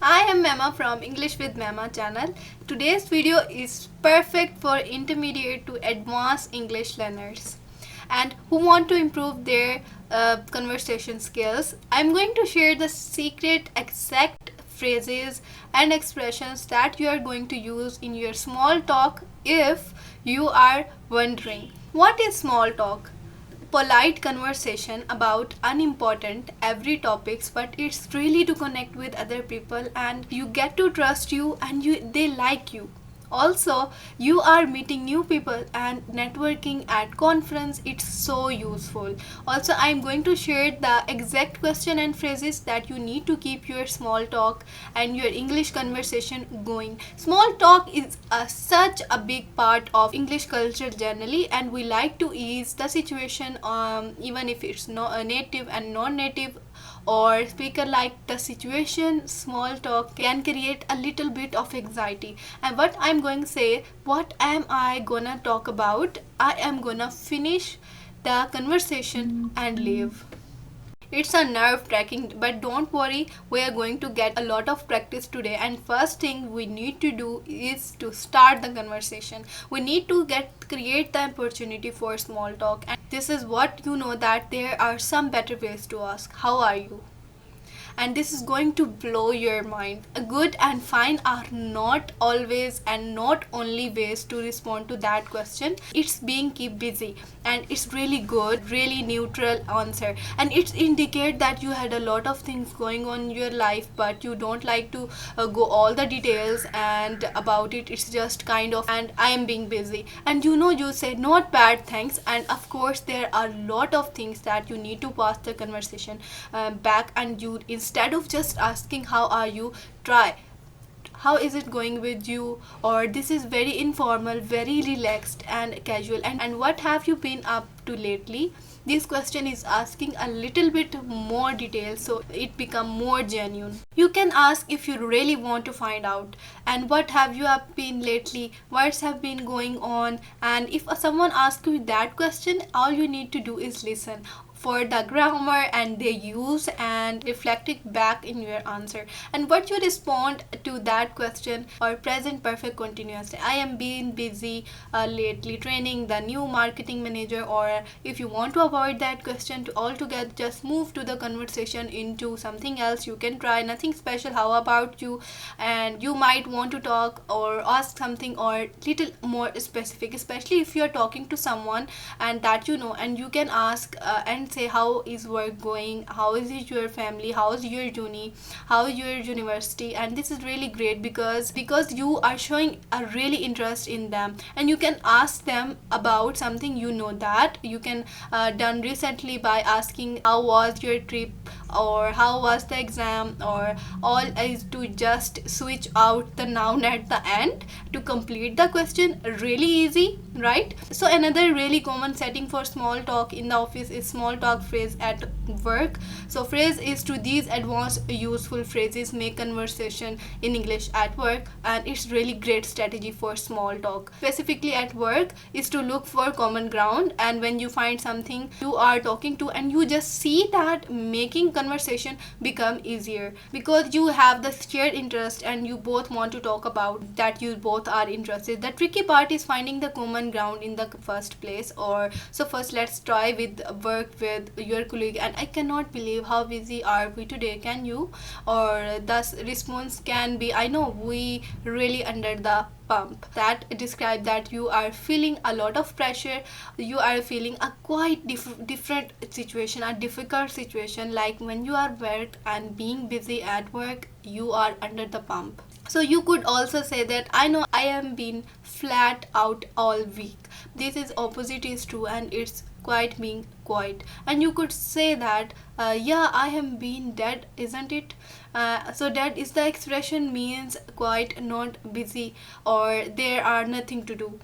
I am Mema from English with Mema channel. Today's video is perfect for intermediate to advanced English learners and who want to improve their conversation skills. I'm going to share the secret exact phrases and expressions that you are going to use in your small talk if you are wondering. What is small talk? Polite conversation about unimportant every topics, but it's really to connect with other people and you get to trust you and they like you. Also, you are meeting new people and networking at conference, it's so useful. Also, I'm going to share the exact question and phrases that you need to keep your small talk and your English conversation going. Small talk is such a big part of English culture generally, and we like to ease the situation even if it's not a native and non-native or speaker like the situation. Small talk can create a little bit of anxiety, and what I'm going to say, what am I gonna talk about, I am gonna finish the conversation and leave. It's a nerve wracking, but don't worry, we are going to get a lot of practice today. And first thing we need to do is to start the conversation. We need to create the opportunity for small talk, and this is what you know that there are some better ways to ask how are you, and this is going to blow your mind. Good and fine are not always and not only ways to respond to that question. It's being keep busy, and it's really good, really neutral answer, and it indicate that you had a lot of things going on in your life, but you don't like to go all the details and about it. It's just kind of, and I am being busy, and you say not bad, thanks. And of course there are a lot of things that you need to pass the conversation back, and you instead of just asking how are you, try how is it going with you, or this is very informal, very relaxed and casual, and what have you been up to lately. This question is asking a little bit more detail, so it become more genuine. You can ask if you really want to find out, and what have you up been lately, what's have been going on. And if someone asks you that question, all you need to do is listen for the grammar and they use and reflect it back in your answer. And what you respond to that question, or present perfect continuous, I am being busy lately training the new marketing manager. Or if you want to avoid that question to altogether, just move to the conversation into something else. You can try nothing special, how about you, and you might want to talk or ask something or little more specific, especially if you're talking to someone and that and you can ask and say how is work going, how is it your family, how is your uni, how is your university. And this is really great because you are showing a really interest in them, and you can ask them about something that you can done recently by asking how was your trip, or how was the exam, or all is to just switch out the noun at the end to complete the question. Really easy, right? So another really common setting for small talk in the office is small talk phrase at work. So phrase is to these advanced useful phrases make conversation in English at work, and it's really great strategy for small talk. Specifically at work is to look for common ground, and when you find something you are talking to and you just see that, making conversation become easier because you have the shared interest and you both want to talk about that, you both are interested. The tricky part is finding the common ground in the first place. Or so first let's try with work with your colleague, and I cannot believe how busy are we today, can you? Or thus response can be, I know we really under the pump. That describe that you are feeling a lot of pressure, you are feeling a quite different situation, a difficult situation, like when you are work and being busy at work, you are under the pump. So you could also say that I know I am being flat out all week. This is opposite is true, and it's quite being quiet. And you could say that yeah, I am being dead, isn't it? So dead is the expression means quite, not busy, or there are nothing to do.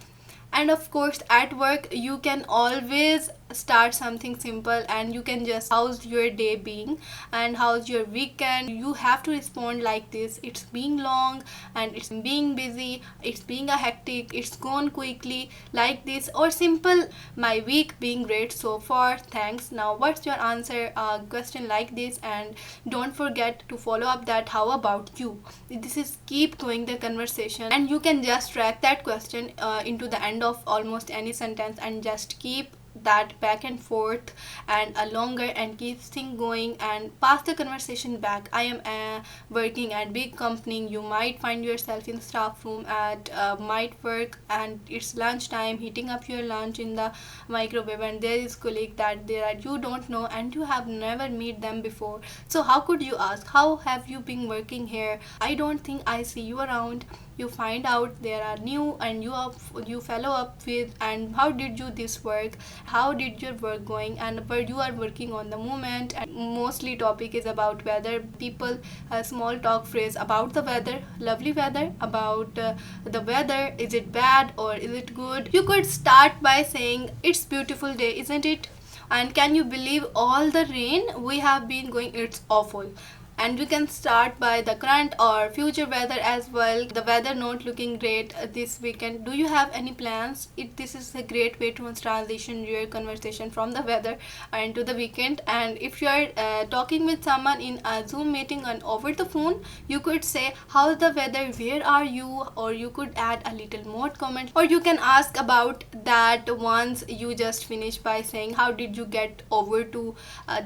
And of course at work you can always start something simple, and you can just, how's your day being and how's your weekend. You have to respond like this: it's being long and it's being busy, it's being a hectic, it's gone quickly, like this. Or simple: my week being great so far, thanks. Now what's your answer? A question like this. And don't forget to follow up that how about you. This is keep going the conversation, and you can just track that question into the end of almost any sentence, and just keep that back and forth and a longer, and keep thing going and pass the conversation back. I am working at big company. You might find yourself in staff room at might work, and it's lunchtime, heating up your lunch in the microwave, and there is colleague that there you don't know and you have never meet them before. So how could you ask, how have you been working here? I don't think I see you around. You find out there are new, and you follow up with, and how did you this work, how did your work going, and where you are working on the moment. And mostly topic is about weather. People small talk phrase about the weather, lovely weather, about the weather, is it bad or is it good. You could start by saying, it's beautiful day, isn't it? And can you believe all the rain we have been going, it's awful. And you can start by the current or future weather as well. The weather not looking great this weekend. Do you have any plans? This is a great way to transition your conversation from the weather into the weekend. And if you are talking with someone in a Zoom meeting and over the phone, you could say, how's the weather, where are you? Or you could add a little more comment, or you can ask about that once you just finish by saying, how did you get over to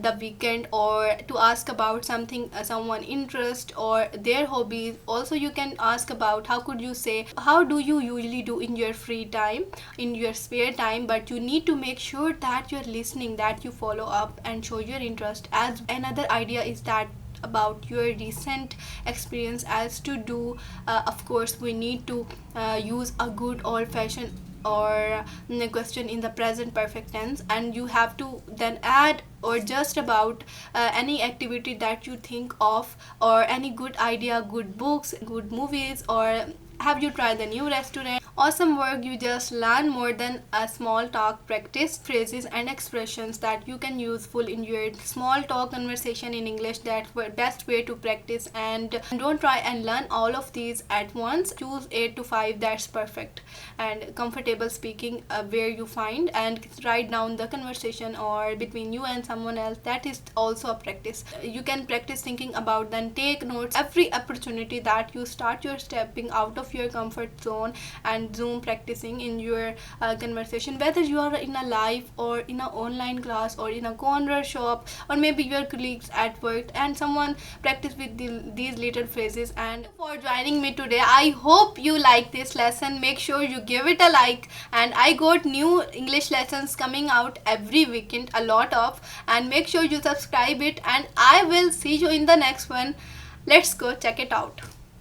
the weekend, or to ask about something, someone interest or their hobbies. Also you can ask about, how could you say, how do you usually do in your free time, in your spare time. But you need to make sure that you're listening, that you follow up and show your interest. As another idea is that about your recent experience as to do, of course we need to use a good old fashioned or question in the present perfect tense, and you have to then add or just about any activity that you think of, or any good idea, good books, good movies, or have you tried the new restaurant, awesome work you just learn more than a small talk. Practice phrases and expressions that you can use full in your small talk conversation in English. That's the best way to practice. And don't try and learn all of these at once. Choose 8 to 5, that's perfect. And comfortable speaking where you find, and write down the conversation or between you and someone else. That is also a practice. You can practice thinking about, then take notes every opportunity that you start your stepping out of your comfort zone, and Zoom practicing in your conversation, whether you are in a live or in an online class or in a corner shop, or maybe your colleagues at work, and someone practice with these little phrases. And for joining me today, I hope you like this lesson. Make sure you give it a like, and I got new English lessons coming out every weekend, a lot of, and make sure you subscribe it, and I will see you in the next one. Let's go check it out.